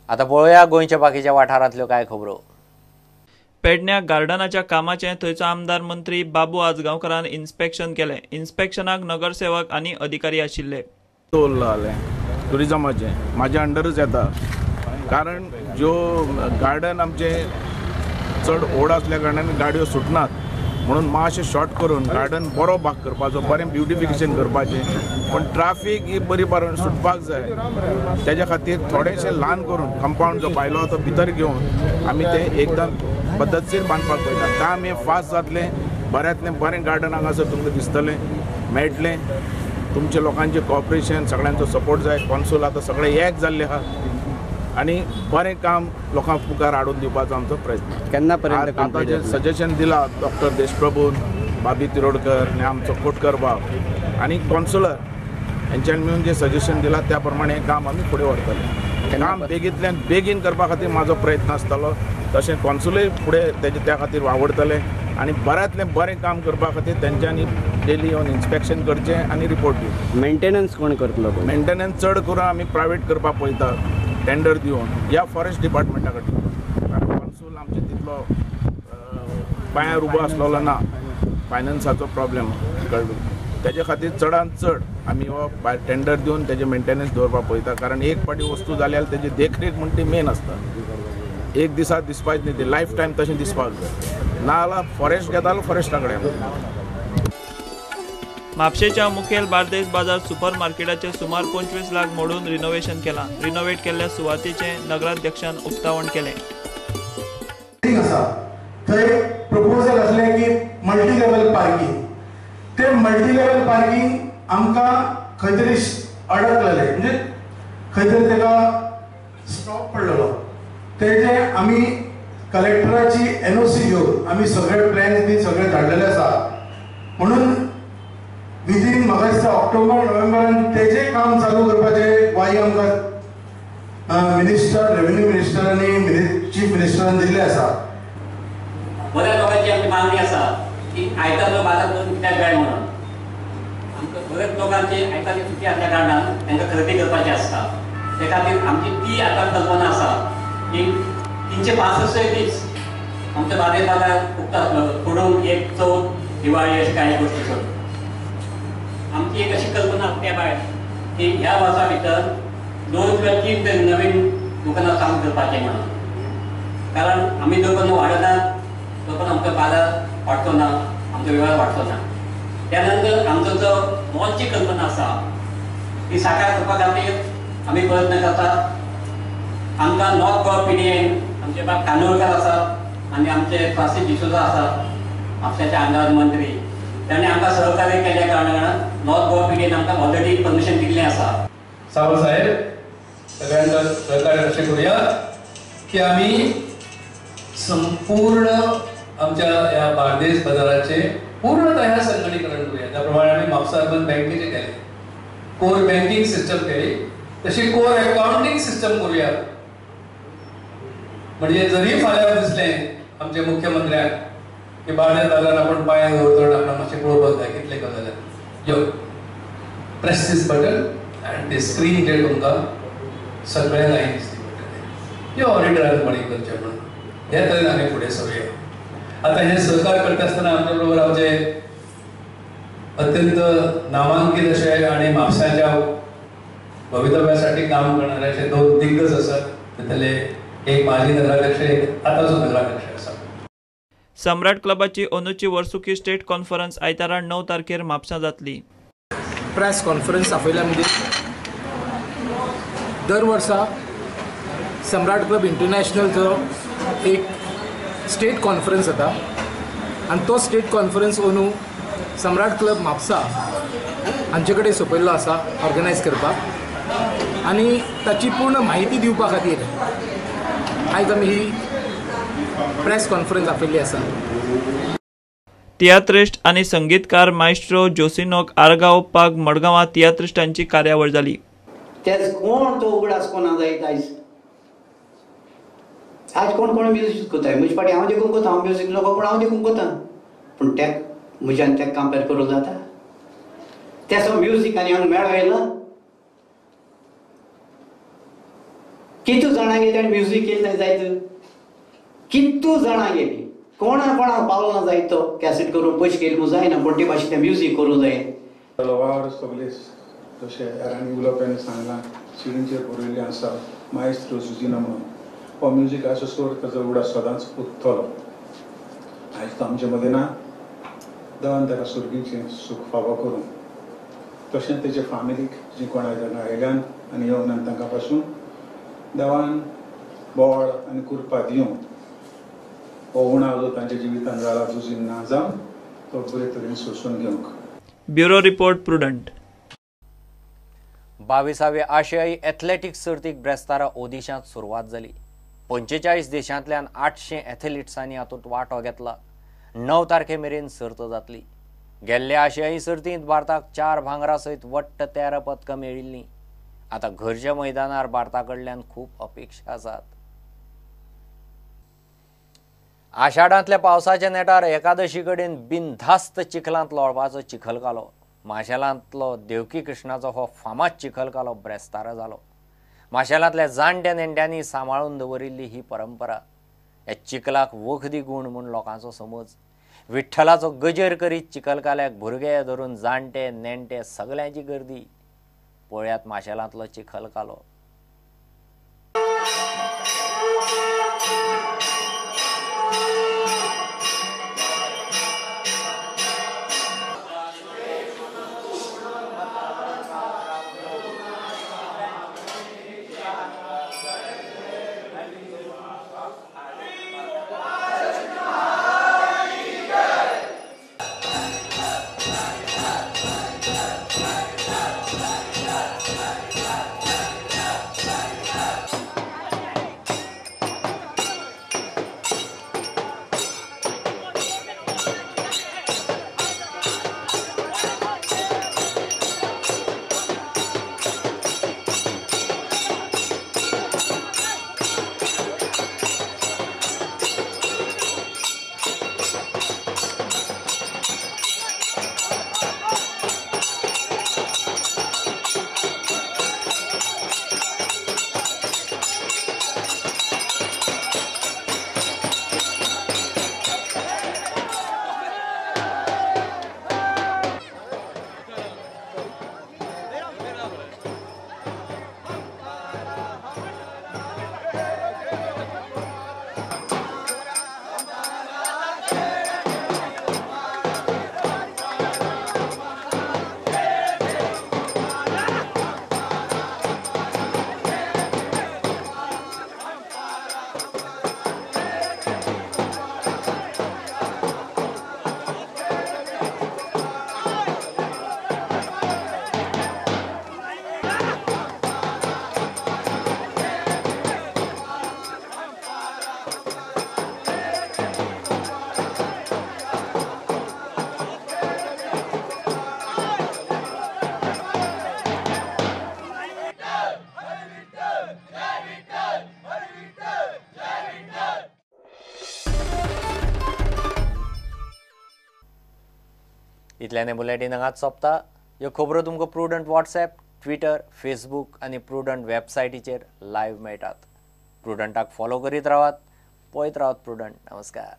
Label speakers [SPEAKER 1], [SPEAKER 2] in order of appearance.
[SPEAKER 1] आता पळोवया गोंयच्या बाकीच्या वाठारांतल्यो कांय खबरो।
[SPEAKER 2] पेडण्या गार्डनाच्या कामाचें थंयचो आमदार मंत्री बाबू आजगांवकारान इन्स्पेक्शन केलें। इन्स्पेक्शनाक नगरसेवक आनी अधिकारी आशिल्ले।
[SPEAKER 3] टुरिजमाचे म्हाज्या अंडरच येता, कारण ज्यो गार्डन आमचे चड ओड आसल्या कारणान गाडयो सुटनात, म्हणून मातशें शॉर्ट करून गार्डन बरो भाग करपाचो, बरें ब्युटिफिकेशन करपाचें। पण ट्राफीक ही बरी बरोवन सुटपाक जाय, तेज्या खातीर थोडेशें ल्हान करून कंपाउंड जो भायलो तो भितर घेवन आमी ते एकदम पद्दतशीर बांदपाक पळयता। काम हें फास्ट जातलें, बऱ्यांतलें बरें गार्डन हांगासर तुमकां दिसतलें मेळटलें। तुमच्या लोकांचे कॉपरेशन, सगळ्यांचो सपोर्ट जाय। कॉन्सूल आतां सगळे एक जाल्ले आहा आनी बरें काम लोकांक मुखार हाडून दिवपाचो आमचो प्रयत्न।
[SPEAKER 1] केन्ना पर्यंत
[SPEAKER 3] आतां जें सजेशन दिलां डॉक्टर देशप्रभून, बाबी तिरोडकर आनी आमचो कोटकर भाव आनी कॉन्सुलर हेंच्यांनी मेळून जें सजेशन दिलां त्या प्रमाणे काम आमी फुडें व्हरतले। काम बेगींतल्यान बेगीन करपा खातीर म्हाजो प्रयत्न आसतलो, तशें कॉन्सुलूय फुडें त्या खातीर वावरतले आनी बऱ्यांतलें बरें काम करपा खातीर तेंच्यांनी डेली येवन इन्स्पेक्शन करचें आनी रिपोर्ट दिवचें।
[SPEAKER 1] मेंटेनन्स कोण करतलो?
[SPEAKER 3] मेंटेनन्स चड करून आमी प्रायवेट करपाक पळयता, टेंडर दिवन या फॉरेस्ट डिपार्टमेंटा कडल्यान। कारण कॉन्सूल आमचे तितलो पांयार उबो आसलेलो ना, फायनान्साचो प्रॉब्लेम कळ्ळो, तेजे खातीर चडांत चड आमी हो टेंडर दिवन तेजे मेंटेनन्स दवरपाक पळयता। कारण एक फावटी वस्तू जाल्यार तेजी देखरेख म्हणटा ती मेन आसता, एक दिसा दिसपाचें न्ही, ती लायफ टायम तशें दिसपाक जाय। ना जाल्यार फॉरेस्ट घेतालो फॉरेस्टा कडेन।
[SPEAKER 2] म्हापशेच्या मुखेल बार्देस बाजार सुपर मार्केटाचे सुमार 25 लाख मोडून रिनोव्हेशन केलां। रिनोव्हेट केल्ल्या सुवातेचें नगराध्यक्षान उक्तावण केलें।
[SPEAKER 4] थंय प्रपोजल आसलें की मल्टी लेवल पार्किंग, ते मल्टी लेवल पार्किंग आमकां खंय तरी अडकलेलें, म्हणजे खंय तरी तेका स्टॉप पडलेलो। तेजे आमी कलेक्टराची NOC घेवन आमी सगळे प्लॅन्स बी सगळे धाडलेले आसा, म्हणून विदीन म्हाका दिसता ऑक्टोबर नोव्हेंबरान तेजें काम चालू करपाचें वाई आमकां मिनिस्टर, रेव्हेन्यू मिनिस्टर आनी चीफ मिनिस्टरान दिल्लें आसा।
[SPEAKER 5] बऱ्या लोकांची आमची मागणी आसा की आयतारचो बाजार करून कित्याक जाय म्हणून। आमकां बऱ्याच लोकांची आयतारची सुटी आसल्या कारणान तांकां खरेदी करपाची आसता, ते खातीर आमची ती आतां कल्पना आसा की 365 दीस आमच्या बार्देस बाजार उक्तातलो, फोडून एक चवथ, दिवाळी अशें कांय गोश्टी करून। आमची एक अशी कल्पना त्या भायर की ह्या वर्सा भितर 2 किंवा 3 तरी नवीन दुकानां काम करपाचें म्हणून। कारण आमी जोपर्यंत वाडनात तोपर्यंत आमचो बाजार वाडचो ना, आमचो वेव्हार वाडचो ना। त्यानंतर आमचो जो मोलची कल्पना आसा ती साकार करपा खातीर आमी प्रयत्न करतात। आमकां नॉर्थ गोवा PDN आमचे बाब कानोळकर आसा आनी आमचे फ्रांसीस डिसोजा आसा, म्हापशाचे आमदार मंत्री, ताणें आमकां सहकार्य केल्या कारणान नॉर्थ गोवा PDN आमकां ऑलरेडी परमिशन दिल्लें आसा।
[SPEAKER 6] सावळ साहेब, सगळ्यांचं सहकार्य अशें करूया की आमी संपूर्ण आमच्या ह्या बार्देस बाजाराचे पूर्णतः संगणकीकरण करूया। त्या प्रमाणे आमी म्हापसा अर्बन बँकेचे केले, कोर बँकिंग सिस्टम केली, तशी कोर अकाउंटिंग सिस्टम करूया। म्हणजे जरी फाल्यां दिसलें आमच्या मुख्यमंत्र्याक की बार्देस बाजार आपण पांयार दवरतना आपणाक मातशें पळोवपाक जाय कितले गजाली जाल्यार यो प्रेस दिस बटन आनी ते स्क्रीन चेर तुमकां सगळें लायन दिसली पडटलें। यो ऑडिटरान बरें करचें म्हणून हे तरेन आमी फुडें सरूया। आतां हे सहकार करता आसतना आमच्या बरोबर आमचे अत्यंत नामांकीत अशे आनी म्हापशाच्या भवितव्यासाठी काम करणारे अशे 2 दिग्गज आसात। तातूंतले एक माजी नगराध्यक्ष, एक आतांचो नगराध्यक्ष आसा।
[SPEAKER 2] सम्राट क्लबाची 11वी वर्सुकी स्टेट कॉन्फरन्स आयतारा 9 तारखेर म्हापसा जातली।
[SPEAKER 7] प्रेस कॉन्फरन्स आपयल्या म्हणजे दर वर्सा सम्राट क्लब इंटरनॅशनलचो एक स्टेट कॉन्फरन्स जाता आनी तो स्टेट कॉन्फरन्स अंदू सम्राट क्लब म्हापसा हांचे कडेन सोंपयल्लो आसा ऑर्गनायज करपाक, आनी ताची पूर्ण म्हायती दिवपा खातीर आयज आमी ही प्रेस कॉन्फरन्स आपयल्ली आसा।
[SPEAKER 2] तियात्रिस्ट आनी संगीतकार मायस्ट्रो जोसिनोक आर्गां ओपपाक मडगांवां तियात्रिस्टांची कार्यावळ जाली।
[SPEAKER 8] तेच कोण तो उगडास कोणा जायत आज कोण म्युजीक कोताय म्हजे फाटी हांव देखून कोता, हांव म्युजीक नको पूण हांव देखून कोता, पूण तेक म्हज्यान तेक कंपेर करूंक जाता? तेचो म्युजीक आनी हांगा मेळ येयला कितू जाणांगे ताणें म्युजीक केलें जायत कितू जाणांगे कोणाक पावलो ना जायत तो कॅसेट करून पयशे केले जायना पूण ते भाशेन म्युजीक करूं जाय
[SPEAKER 9] वावर सगळे जशें एरांनी उलोवप्यांनी सांगलां शिडींचेर बरयल्लें आसा मायस्त्रो जुजिना म्हणून हो म्युजिकाचो स्वर ताजो उडा सदांच उत्तलो आयज तो आमचे मदें ना देवान ताका सुर्गीचें सूख फावो करूं तशेंच तेजे फॅमिलीक जी कोण आयल्यान आनी येवनान तांकां पासून देवान बोवाळ आनी कुरपा दिवं हो उणाव जो तांच्या जिवितान जाला जुजीन ना जावन तो बरे तरेन सोंसून घेवंक
[SPEAKER 2] ब्युरो रिपोर्ट प्रुडंट
[SPEAKER 1] 22वे आशियाई एथलेटिक्स सर्तीक ब्रेस्तारा ओदिशांत सुरवात जाली 45 देशांतल्यान 800 एथलीट्सांनी हातूंत वांटो घेतला 9 तारखे मेरेन सर्त जातली गेल्ल्या आशियाई सर्तींत भारताक 4 भांगरा सयत वट्ट 13 पदकां मेळिल्लीं आतां घरच्या मैदानार भारता कडल्यान खूब अपेक्षा आसात आषाढांतल्या पावसाच्या नेटार एकादशी कडेन बिनधास्त चिखलांत लोळपाचो चिखलकालो माशेलांतलो देवकी कृष्णाचो हो फामाद चिखलकालो ब्रेस्तारा जालो माशेलांतल्या जाणट्या नेण्ट्यांनी सांबाळून दवरिल्ली ही परंपरा ह्या चिखलाक वखदी गूण म्हूण लोकांचो समज विठ्ठलाचो गजर करीत चिखलकाल्याक भुरगे धरून जाणटे नेण्टे सगळ्यांची गर्दी पळयात माशेलांतलो चिखलकालो इतल्याने बुलेटिन हांगाच सोंपता ह्यो खबरो तुमकां प्रुडंट व्हॉट्सएप ट्विटर फेसबूक आनी प्रुडंट वेबसायटीचेर लायव्ह मेळटात प्रुडंटाक फॉलो करीत रावात पळयत रावात प्रुडंट नमस्कार